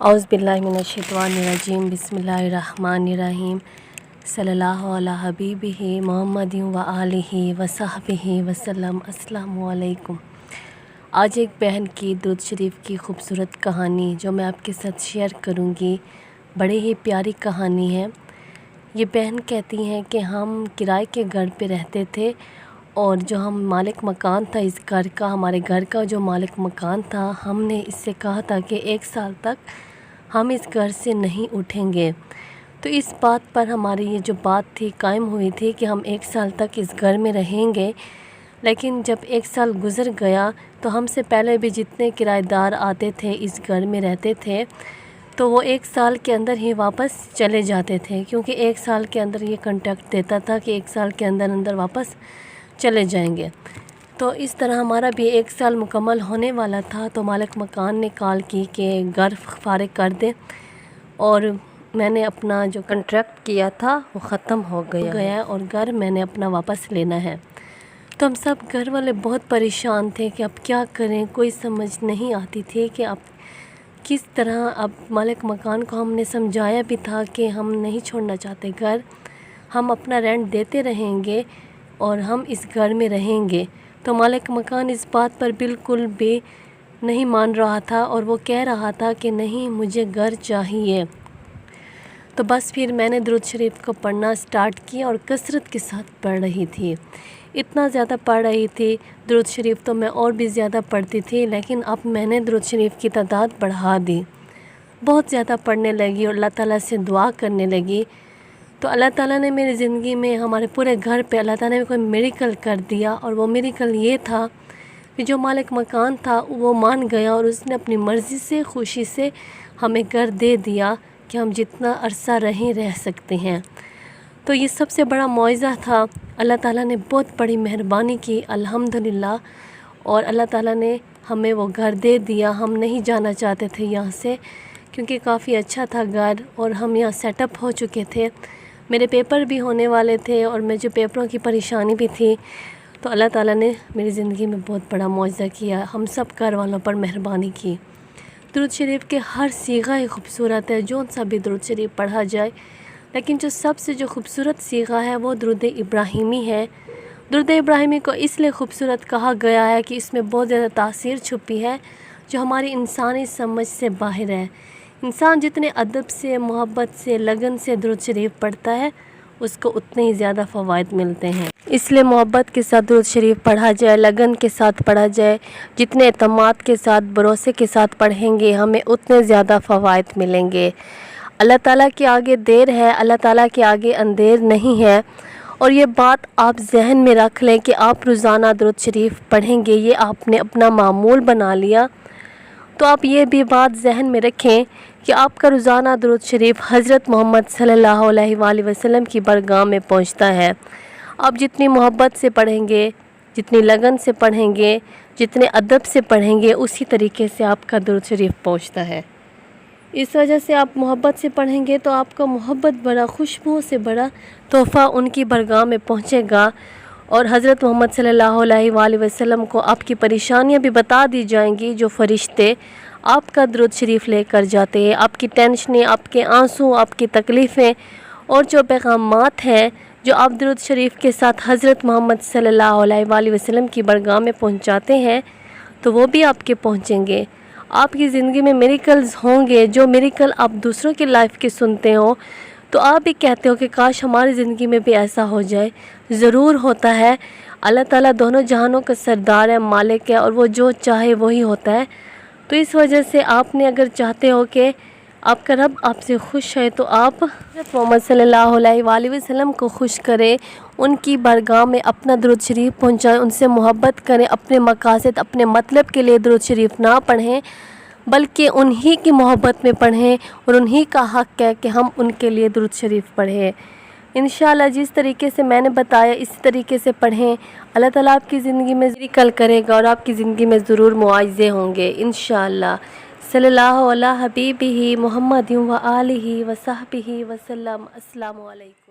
औज़ बिल्लाहि मिनश्शैतानिर्रजीम बिस्मिल्लाहिर्रहमानिर्रहीम सल्लल्लाहु अला हबीबिही मुहम्मदिन व आलिहि व सहबिही वसल्लम। अस्सलामु अलैकुम। आज एक बहन की दुरूद शरीफ की खूबसूरत कहानी जो मैं आपके साथ शेयर करूंगी, बड़ी ही प्यारी कहानी है। ये बहन कहती हैं कि हम किराए के घर पे रहते थे और जो हम मालिक मकान था इस घर का, हमारे घर का जो मालिक मकान था, हमने इससे कहा था कि 1 साल तक हम इस घर से नहीं उठेंगे। तो इस बात पर हमारी ये जो बात थी कायम हुई थी कि हम 1 साल तक इस घर में रहेंगे। लेकिन जब 1 साल गुज़र गया तो हमसे पहले भी जितने किराएदार आते थे इस घर में रहते थे तो वो 1 साल के अंदर ही वापस चले जाते थे, क्योंकि 1 साल के अंदर ये कॉन्ट्रैक्ट देता था कि 1 साल के अंदर अंदर वापस चले जाएंगे। तो इस तरह हमारा भी 1 साल मुकम्मल होने वाला था तो मालिक मकान ने कॉल की कि घर फारिग कर दे, और मैंने अपना जो कॉन्ट्रैक्ट किया था वो ख़त्म हो गया और घर मैंने अपना वापस लेना है। तो हम सब घर वाले बहुत परेशान थे कि अब क्या करें, कोई समझ नहीं आती थी कि अब किस तरह। अब मालिक मकान को हमने समझाया भी था कि हम नहीं छोड़ना चाहते घर, हम अपना रेंट देते रहेंगे और हम इस घर में रहेंगे। तो मालिक मकान इस बात पर बिल्कुल भी नहीं मान रहा था और वो कह रहा था कि नहीं, मुझे घर चाहिए। तो बस फिर मैंने दुरूद शरीफ को पढ़ना स्टार्ट किया और कसरत के साथ पढ़ रही थी, इतना ज़्यादा पढ़ रही थी। दुरूद शरीफ तो मैं और भी ज़्यादा पढ़ती थी, लेकिन अब मैंने दुरूद शरीफ की तादाद बढ़ा दी, बहुत ज़्यादा पढ़ने लगी और अल्लाह ताला से दुआ करने लगी। तो अल्लाह ताला ने मेरी ज़िंदगी में, हमारे पूरे घर पे अल्लाह ताला ने कोई मिरेकल कर दिया। और वो मिरेकल ये था कि जो मालिक मकान था वो मान गया और उसने अपनी मर्ज़ी से, खुशी से हमें घर दे दिया कि हम जितना अरसा रह सकते हैं। तो ये सबसे बड़ा मुआज़ा था। अल्लाह ताला ने बहुत बड़ी मेहरबानी की, अल्हम्दुलिल्लाह। और अल्लाह ताला ने हमें वो घर दे दिया। हम नहीं जाना चाहते थे यहाँ से, क्योंकि काफ़ी अच्छा था घर और हम यहाँ सेटअप हो चुके थे। मेरे पेपर भी होने वाले थे और मुझे पेपरों की परेशानी भी थी। तो अल्लाह ताला ने मेरी ज़िंदगी में बहुत बड़ा मुआज़ा किया, हम सब घर वालों पर मेहरबानी की। दुरूद शरीफ के हर सीगा ही खूबसूरत है, जो सा भी दुरूद शरीफ पढ़ा जाए, लेकिन जो सबसे जो खूबसूरत सीगा है वो दुरूद इब्राहिमी है। दुरूद इब्राहिमी को इसलिए खूबसूरत कहा गया है कि इसमें बहुत ज़्यादा तासीर छुपी है जो हमारी इंसानी समझ से बाहर है। इंसान जितने अदब से, मोहब्बत से, लगन से दुरूद शरीफ पढ़ता है उसको उतने ही ज़्यादा फ़वाइद मिलते हैं। इसलिए मोहब्बत के साथ दुरूद शरीफ पढ़ा जाए, लगन के साथ पढ़ा जाए, जितने एतमाद के साथ, भरोसे के साथ पढ़ेंगे हमें उतने ज़्यादा फ़वाइद मिलेंगे। अल्लाह ताला के आगे देर है, अल्लाह ताला के आगे अंधेर नहीं है। और ये बात आप जहन में रख लें कि आप रोज़ाना दुरूद शरीफ पढ़ेंगे, ये आपने अपना मामूल बना लिया। तो आप ये भी बात जहन में रखें कि आपका रोज़ाना दुरूद शरीफ हज़रत मोहम्मद सल्लल्लाहु अलैहि वसल्लम की बारगाह में पहुंचता है। आप जितनी मोहब्बत से पढ़ेंगे, जितनी लगन से पढ़ेंगे, जितने अदब से पढ़ेंगे, उसी तरीके से आपका दुरूद शरीफ पहुंचता है। इस वजह से आप मोहब्बत से पढ़ेंगे तो आपका मोहब्बत बड़ा, खुशबू से बड़ा तोहफ़ा उनकी बारगाह में पहुँचेगा। और हज़रत मोहम्मद सल्लल्लाहु अलैहि वसल्लम को आपकी परेशानियां भी बता दी जाएंगी, जो फ़रिश्ते आपका दुरूद शरीफ लेकर जाते हैं। आपकी टेंशनें, आपके आंसू, आपकी तकलीफ़ें और जो पैगामात हैं जो आप दुरूद शरीफ के साथ हज़रत मोहम्मद सल्लल्लाहु अलैहि वसल्लम की बारगाह में पहुंचाते हैं, तो वो भी आपके पहुंचेंगे। आपकी ज़िंदगी में मिरेकल्स होंगे, जो मिरेकल आप दूसरों की लाइफ के सुनते हो तो आप भी कहते हो कि काश हमारी ज़िंदगी में भी ऐसा हो जाए। ज़रूर होता है। अल्लाह ताला दोनों जहानों का सरदार है, मालिक है, और वो जो चाहे वही होता है। तो इस वजह से आपने अगर चाहते हो कि आपका रब आपसे खुश है तो आप मोहम्मद सल्लल्लाहु अलैहि वसल्लम को खुश करें, उनकी बारगाह में अपना दुरूद शरीफ पहुँचाएँ, उनसे मोहब्बत करें। अपने मकासद, अपने मतलब के लिए दुरूद शरीफ ना पढ़ें, बल्कि उन्हीं की मोहब्बत में पढ़ें और उन्हीं का हक़ है कि हम उनके लिए दुरूद शरीफ पढ़ें। इंशाअल्लाह जिस तरीके से मैंने बताया इसी तरीके से पढ़ें, अल्लाह ताला आपकी ज़िंदगी में मिरेकल करेगा और आपकी ज़िंदगी में ज़रूर मुआज़े होंगे इंशाअल्लाह। सल्लल्लाहु अला हबीबिही मुहम्मदिन व आलिहि व सहबिही वसल्लम। अस्सलामु अलैकुम।